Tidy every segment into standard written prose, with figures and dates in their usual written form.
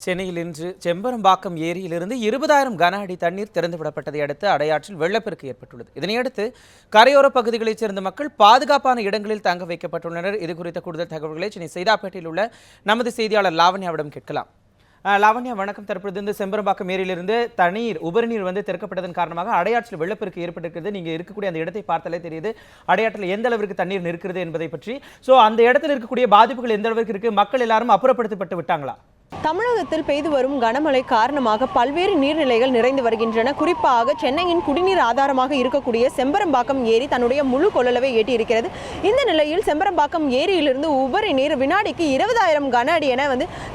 சென்னையில் இன்று செம்பரம்பாக்கம் ஏரியிலிருந்து 20,000 கன அடி தண்ணீர் திறந்துவிடப்பட்டதை அடுத்து அடையாற்றில் வெள்ளப்பெருக்கு ஏற்பட்டுள்ளது. இதனையடுத்து கரையோர பகுதிகளைச் சேர்ந்த மக்கள் பாதுகாப்பான இடங்களில் தங்க வைக்கப்பட்டுள்ளனர். இது குறித்த கூடுதல் தகவல்களை சென்னை சைதாப்பேட்டையில் உள்ள நமது செய்தியாளர் லாவண்யாவிடம் கேட்கலாம். லாவண்யா, வணக்கம். தற்பொழுது இந்த செம்பரம்பாக்கம் ஏரியிலிருந்து தண்ணீர் உபரிநீர் திறக்கப்பட்டதன் காரணமாக அடையாற்றில் வெள்ளப்பெருக்கு ஏற்பட்டிருக்கிறது. நீங்க இருக்கக்கூடிய அந்த இடத்தை பார்த்தாலே தெரியுது அடையாற்றில் எந்த அளவிற்கு தண்ணீர் நிற்கிறது என்பதை பற்றி. அந்த இடத்தில் இருக்கக்கூடிய பாதிப்புகள் எந்த அளவிற்கு இருக்கு? மக்கள் எல்லாரும் அப்புறப்படுத்தப்பட்டு விட்டாங்களா? தமிழகத்தில் பெய்து வரும் கனமழை காரணமாக பல்வேறு நீர்நிலைகள் நிறைந்து வருகின்றன. குறிப்பாக சென்னையின் குடிநீர் ஆதாரமாக இருக்கக்கூடிய செம்பரம்பாக்கம் ஏரி தன்னுடைய முழு கொள்ளளவை எட்டியிருக்கிறது. இந்த நிலையில் செம்பரம்பாக்கம் ஏரியிலிருந்து உபரி நீர் வினாடிக்கு 20,000 கன அடி என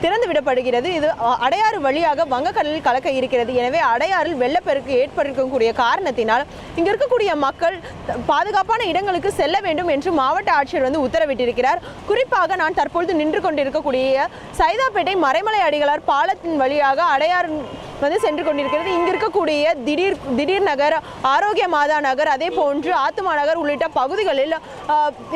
திறந்து விடப்படுகிறது. இது அடையாறு வழியாக வங்கக்கடலில் கலக்க இருக்கிறது. எனவே அடையாறில் வெள்ளப்பெருக்கு ஏற்பட்டிருக்கக்கூடிய காரணத்தினால் இங்கு இருக்கக்கூடிய மக்கள் பாதுகாப்பான இடங்களுக்கு செல்ல வேண்டும் என்று மாவட்ட ஆட்சியர் உத்தரவிட்டிருக்கிறார். குறிப்பாக நான் தற்பொழுது நின்று கொண்டிருக்கக்கூடிய சைதாப்பேட்டை மறைமலை அடிகளார் பாலத்தின் வழியாக அடையாறு சென்று கொண்டிருக்கிறது. இங்கு இருக்கக்கூடிய திடீர் நகர், ஆரோக்கிய மாதா நகர், அதே போன்று ஆத்துமா நகர் உள்ளிட்ட பகுதிகளில்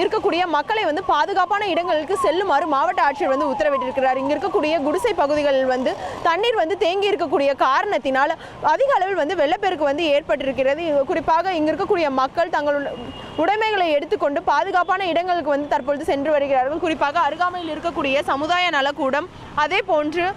இருக்கக்கூடிய மக்களை பாதுகாப்பான இடங்களுக்கு செல்லுமாறு மாவட்ட ஆட்சியர் உத்தரவிட்டிருக்கிறார். இங்கு இருக்கக்கூடிய குடிசை பகுதிகளில் தண்ணீர் தேங்கி இருக்கக்கூடிய காரணத்தினால் அதிக அளவில் வெள்ளப்பெருக்கு ஏற்பட்டிருக்கிறது. குறிப்பாக இங்கு இருக்கக்கூடிய மக்கள் தங்களுடைய உடைமைகளை எடுத்துக்கொண்டு பாதுகாப்பான இடங்களுக்கு தற்பொழுது சென்று வருகிறார்கள். குறிப்பாக அருகாமையில் இருக்கக்கூடிய சமுதாய நலக்கூடம், அதே போன்று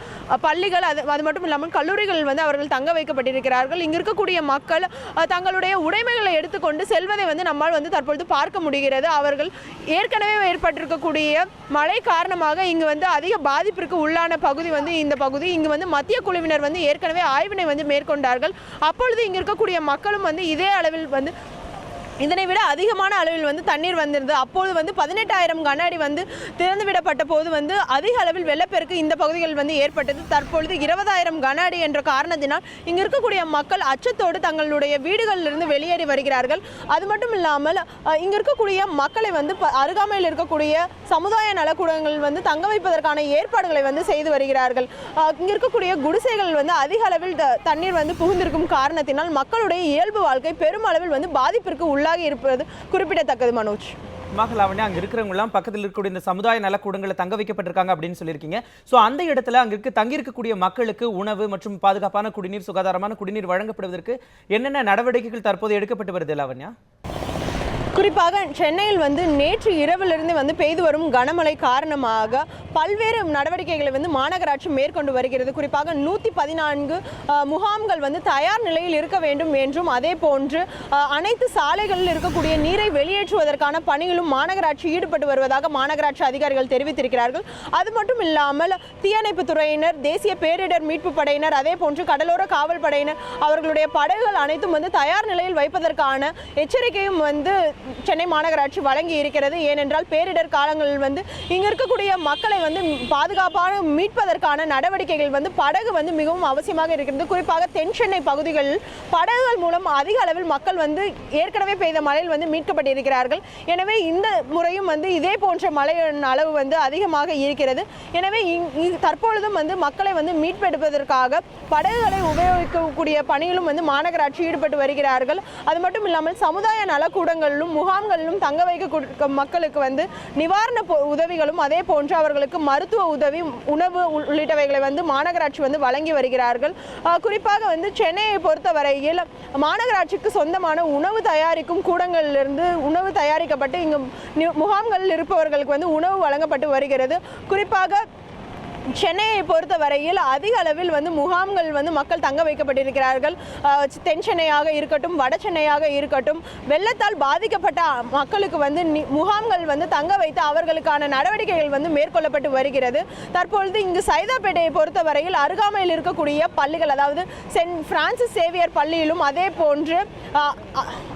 பள்ளிகள், அது மட்டும் இல்லாமல் கல்லூரிகள் அவர்கள் தங்க வைக்கப்பட்டிருக்கிறார்கள். இங்கு இருக்கக்கூடிய மக்கள் தங்களுடைய உடைமைகளை எடுத்துக்கொண்டு செல்வதை நம்மால் தற்பொழுது பார்க்க முடிகிறது. அவர்கள் ஏற்கனவே ஏற்பட்டிருக்கக்கூடிய மழை காரணமாக இங்கு அதிக பாதிப்பிற்கு உள்ளான பகுதி இந்த பகுதி. இங்கு மத்திய குழுவினர் ஏற்கனவே ஆய்வினை மேற்கொண்டார்கள். அப்பொழுது இங்கு இருக்கக்கூடிய மக்களும் இதே அளவில் இதனை விட அதிகமான அளவில் தண்ணீர் வந்திருந்தது. அப்போது 18,000 கன அடி திறந்து விடப்பட்ட போது அதிக அளவில் வெள்ளப்பெருக்கு இந்த பகுதிகள் ஏற்பட்டது. தற்பொழுது 20,000 கன அடி என்ற காரணத்தினால் இங்கு இருக்கக்கூடிய மக்கள் அச்சத்தோடு தங்களுடைய வீடுகளிலிருந்து வெளியேறி வருகிறார்கள். அது மட்டும் இல்லாமல் இங்கு இருக்கக்கூடிய மக்களை அருகாமையில் இருக்கக்கூடிய சமுதாய நலக்கூடங்கள் தங்க வைப்பதற்கான ஏற்பாடுகளை செய்து வருகிறார்கள். இங்கு இருக்கக்கூடிய குடிசைகள் அதிக அளவில் தண்ணீர் புகுந்திருக்கும் காரணத்தினால் மக்களுடைய இயல்பு வாழ்க்கை பெருமளவில் பாதிப்பிற்கு உள்ளாக இருப்பது குறிப்பிடத்தக்கது. மனோஜ், லாவண்யா, அங்க இருக்கிறவங்க எல்லாம் பக்கத்தில் இருக்கக்கூடிய இந்த சமுதாய நலக்கூடங்களை தங்க வைக்கப்பட்டிருக்காங்க அப்படின்னு சொல்லியிருக்கீங்க. அந்த இடத்துல அங்க தங்கி இருக்கக்கூடிய மக்களுக்கு உணவு மற்றும் பாதுகாப்பான குடிநீர், சுகாதாரமான குடிநீர் வழங்கப்படுவதற்கு என்னென்ன நடவடிக்கைகள் தற்போது எடுக்கப்பட்டு வருது லாவண்யா? குறிப்பாக சென்னையில் நேற்று இரவிலிருந்து பெய்து வரும் கனமழை காரணமாக பல்வேறு நடவடிக்கைகளை மாநகராட்சி மேற்கொண்டு வருகிறது. குறிப்பாக 114 முகாம்கள் தயார் நிலையில் இருக்க வேண்டும் என்றும், அதே போன்று அனைத்து சாலைகளில் இருக்கக்கூடிய நீரை வெளியேற்றுவதற்கான பணிகளும் மாநகராட்சி ஈடுபட்டு வருவதாக மாநகராட்சி அதிகாரிகள் தெரிவித்திருக்கிறார்கள். அது மட்டும் இல்லாமல் தீயணைப்பு துறையினர், தேசிய பேரிடர் மீட்பு படையினர், அதே போன்று கடலோர காவல் படையினர் அவர்களுடைய படகுகள் அனைத்தும் தயார் நிலையில் வைப்பதற்கான எச்சரிக்கையும் சென்னை மாநகராட்சி வழங்கி இருக்கிறது. ஏனென்றால் பேரிடர் காலங்களில் இங்கு இருக்கக்கூடிய மக்களை பாதுகாப்பாக மீட்பதற்கான நடவடிக்கைகள் படகு மிகவும் அவசியமாக இருக்கிறது. குறிப்பாக தென் சென்னை பகுதிகளில் படகுகள் மூலம் அதிக அளவில் மக்கள் ஏற்கனவே பெய்த மழையில் மீட்கப்பட்டிருக்கிறார்கள். எனவே இந்த முறையும் இதே போன்ற மழையின் அளவு அதிகமாக இருக்கிறது. எனவே தற்பொழுதும் மக்களை மீட்பெடுப்பதற்காக படகுகளை உபயோகிக்கக்கூடிய பணியிலும் மாநகராட்சி ஈடுபட்டு வருகிறார்கள். அது மட்டும் இல்லாமல் சமுதாய நலக்கூடங்களிலும் முகாம்களிலும் தங்க வைக்க மக்களுக்கு நிவாரண உதவிகளும், அதே போன்று அவர்களுக்கு மருத்துவ உதவி, உணவு உள்ளிட்டவைகளை மாநகராட்சி வழங்கி வருகிறார்கள். குறிப்பாக சென்னையை பொறுத்தவரையில் மாநகராட்சிக்கு சொந்தமான உணவு தயாரிக்கும் கூடங்களிலிருந்து உணவு தயாரிக்கப்பட்டு இங்கு முகாம்களில் இருப்பவர்களுக்கு உணவு வழங்கப்பட்டு வருகிறது. குறிப்பாக சென்னையை பொறுத்த வரையில் அதிக அளவில் முகாம்கள் மக்கள் தங்க வைக்கப்பட்டிருக்கிறார்கள். தென் சென்னையாக இருக்கட்டும், வட சென்னையாக இருக்கட்டும், வெள்ளத்தால் பாதிக்கப்பட்ட மக்களுக்கு முகாம்கள் தங்க வைத்து அவர்களுக்கான நடவடிக்கைகள் மேற்கொள்ளப்பட்டு வருகிறது. தற்பொழுது இங்கு சைதாப்பேட்டையை பொறுத்த வரையில் அருகாமையில் இருக்கக்கூடிய பள்ளிகள், அதாவது சென்ட் பிரான்சிஸ் சேவியர் பள்ளியிலும், அதே போன்று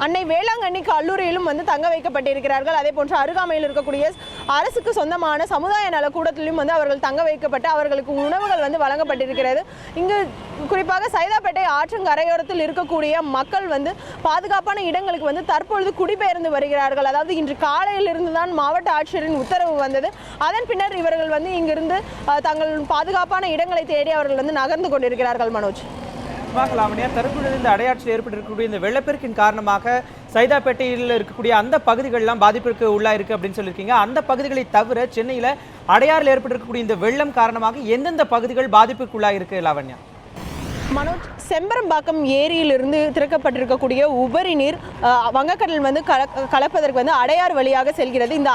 அன்னை வேளாங்கண்ணி கல்லூரியிலும் தங்க வைக்கப்பட்டிருக்கிறார்கள். அதே போன்று அருகாமையில் இருக்கக்கூடிய அரசுக்கு சொந்தமான சமுதாய நலக்கூடத்திலும் அவர்கள் தங்க வைக்கப்பட்டு அவர்களுக்கு உணவுகள் வழங்கப்பட்டிருக்கிறது. இங்கு குறிப்பாக சைதாப்பேட்டை ஆற்றங்கரையோரத்தில் இருக்கக்கூடிய மக்கள் பாதுகாப்பான இடங்களுக்கு தற்பொழுது குடிபெயர்ந்து வருகிறார்கள். அதாவது இன்று காலையில் இருந்துதான் மாவட்ட ஆட்சியரின் உத்தரவு வந்தது. அதன் பின்னர் இவர்கள் இங்கிருந்து தங்கள் பாதுகாப்பான இடங்களை தேடி அவர்கள் நகர்ந்து கொண்டிருக்கிறார்கள். மனோஜ், லாவண்யா, தற்பொழுது இந்த அடையாற்றில் ஏற்பட்டிருக்கக்கூடிய இந்த வெள்ளப்பெருக்கின் காரணமாக சைதாப்பேட்டையில் இருக்கக்கூடிய அந்த பகுதிகள்லாம் பாதிப்பிற்கு உள்ளாயிருக்கு அப்படின்னு சொல்லியிருக்கீங்க. அந்த பகுதிகளை தவிர சென்னையில் அடையாறில் ஏற்பட்டிருக்கக்கூடிய இந்த வெள்ளம் காரணமாக எந்தெந்த பகுதிகள் பாதிப்புக்கு உள்ளாயிருக்கு லாவண்யா? மனோஜ், செம்பரம்பாக்கம் ஏரியிலிருந்து திறக்கப்பட்டிருக்கக்கூடிய உபரி நீர் வங்கக்கடல் வந்து கலப்பதற்கு வந்து அடையாறு வழியாக செல்கிறது. இந்த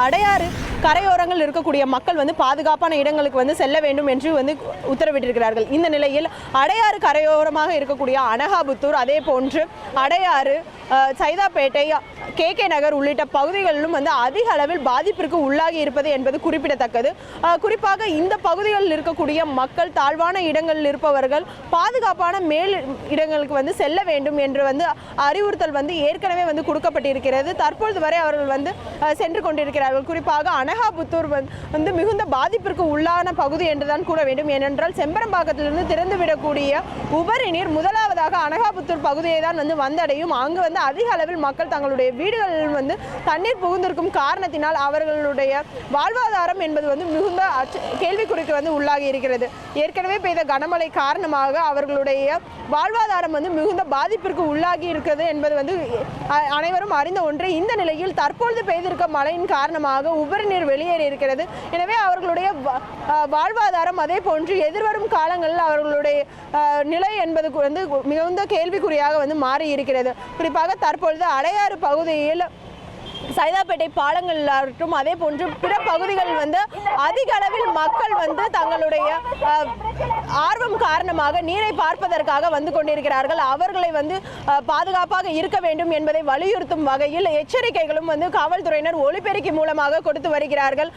அடையாறு கரையோரங்கள் இருக்கக்கூடிய மக்கள் வந்து பாதுகாப்பான இடங்களுக்கு வந்து செல்ல வேண்டும் என்று வந்து உத்தரவிட்டிருக்கிறார்கள். இந்த நிலையில் அடையாறு கரையோரமாக இருக்கக்கூடிய அனகாபுத்தூர், அதே போன்று அடையாறு, சைதாப்பேட்டை, KK நகர் உள்ளிட்ட பகுதிகளிலும் வந்து அதிக அளவில் பாதிப்பிற்கு உள்ளாகி இருப்பது என்பது குறிப்பிடத்தக்கது. குறிப்பாக இந்த பகுதிகளில் இருக்கக்கூடிய மக்கள் தாழ்வான இடங்களில் இருப்பவர்கள் பாதுகாப்பான மேல் இடங்களுக்கு வந்து செல்ல வேண்டும் என்று வந்து அறிவுறுத்தல் வந்து ஏற்கனவே வந்து கொடுக்கப்பட்டிருக்கிறது. தற்பொழுது வரை அவர்கள் வந்து சென்று கொண்டிருக்கிறார்கள். குறிப்பாக அனகாபுத்தூர் வந்து மிகுந்த பாதிப்பிற்கு உள்ளான பகுதி என்றுதான் கூற வேண்டும். ஏனென்றால் செம்பரம்பாக்கத்திலிருந்து திறந்துவிடக்கூடிய உபரி நீர் முதலாவதாக அனகாபுத்தூர் பகுதியை தான் வந்து வந்தடையும். அங்கு வந்து அதிக அளவில் மக்கள் தங்களுடைய வீடுகளில் வந்து தண்ணீர் புகுந்திருக்கும் காரணத்தினால் அவர்களுடைய வாழ்வாதாரம் என்பது வந்து மிகுந்த கேள்விக்குறிக்கு வந்து உள்ளாகி இருக்கிறது. ஏற்கனவே பெய்த கனமழை காரணமாக அவர்களுடைய வாழ்வாதாரம் வந்து மிகுந்த பாதிப்பிற்கு உள்ளாகி இருக்கிறது என்பது வந்து அனைவரும் அறிந்த ஒன்று. இந்த நிலையில் தற்பொழுது பெய்திருக்க மழையின் காரணமாக உபரி நீர் வெளியேறி இருக்கிறது. எனவே அவர்களுடைய வாழ்வாதாரம், அதே போன்று எதிர்வரும் காலங்களில் அவர்களுடைய நிலை என்பது வந்து மிகுந்த கேள்விக்குறியாக வந்து மாறி இருக்கிறது. குறிப்பாக தற்பொழுது அடையாறு பகுதியில் சைதாப்பேட்டை பாலங்களாகட்டும், அதே போன்று பிற பகுதிகளில் வந்து அதிக அளவில் மக்கள் வந்து தங்களுடைய ஆர்வம் காரணமாக நீரை பார்ப்பதற்காக வந்து கொண்டிருக்கிறார்கள். அவர்களை வந்து பாதுகாப்பாக இருக்க வேண்டும் என்பதை வலியுறுத்தும் வகையில் எச்சரிக்கைகளும் வந்து காவல்துறையினர் ஒலிபெருக்கி மூலமாக கொடுத்து வருகிறார்கள்.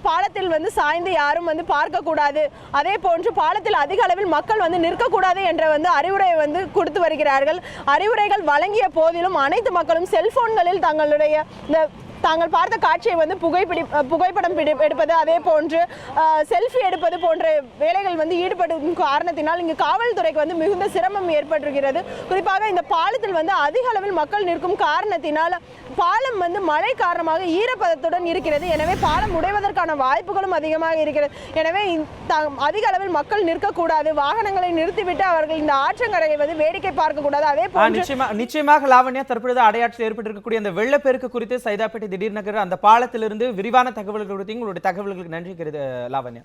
பாலத்தில் வந்து சாய்ந்து யாரும் வந்து பார்க்கக்கூடாது, அதே போன்று பாலத்தில் அதிக அளவில் மக்கள் வந்து நிற்கக்கூடாது என்ற வந்து அறிவுரை வந்து கொடுத்து வருகிறார்கள். அறிவுரைகள் வழங்கிய போதிலும் அனைத்து மக்களும் செல்போன்களில் தங்களுடைய தாங்கள் பார்த்த காட்சியை வந்து புகைப்படம் எடுப்பது, அதே போன்று செல்ஃபி எடுப்பது போன்ற வேலைகள் வந்து ஈடுபடும் காரணத்தினால் இங்கு காவல்துறைக்கு வந்து மிகுந்த சிரமம் ஏற்பட்டிருக்கிறது. குறிப்பாக இந்த பாலத்தில் வந்து அதிக அளவில் மக்கள் நிற்கும் காரணத்தினால் பாலம் வந்து மழை காரணமாக ஈரப்பதத்துடன் இருக்கிறது. எனவே பாலம் உடைவதற்கான வாய்ப்புகளும் அதிகமாக இருக்கிறது. எனவே அதிக அளவில் மக்கள் நிற்கக்கூடாது, வாகனங்களை நிறுத்திவிட்டு அவர்கள் இந்த ஆற்றங்கரையை வந்து வேடிக்கை பார்க்கக்கூடாது. அதே போன்று நிச்சயமாக லாவண்யா, தற்பொழுது அடையாற்றில் ஏற்பட்டிருக்கக்கூடிய அந்த வெள்ளப்பெருக்கு குறித்து சைதாப்பேட்டை திடீர் நகர் அந்த பாலத்திலிருந்து விரிவான தகவல்கள் கொடுத்தீங்க. உங்களுடைய தகவல்களுக்கு நன்றி லாவண்யா.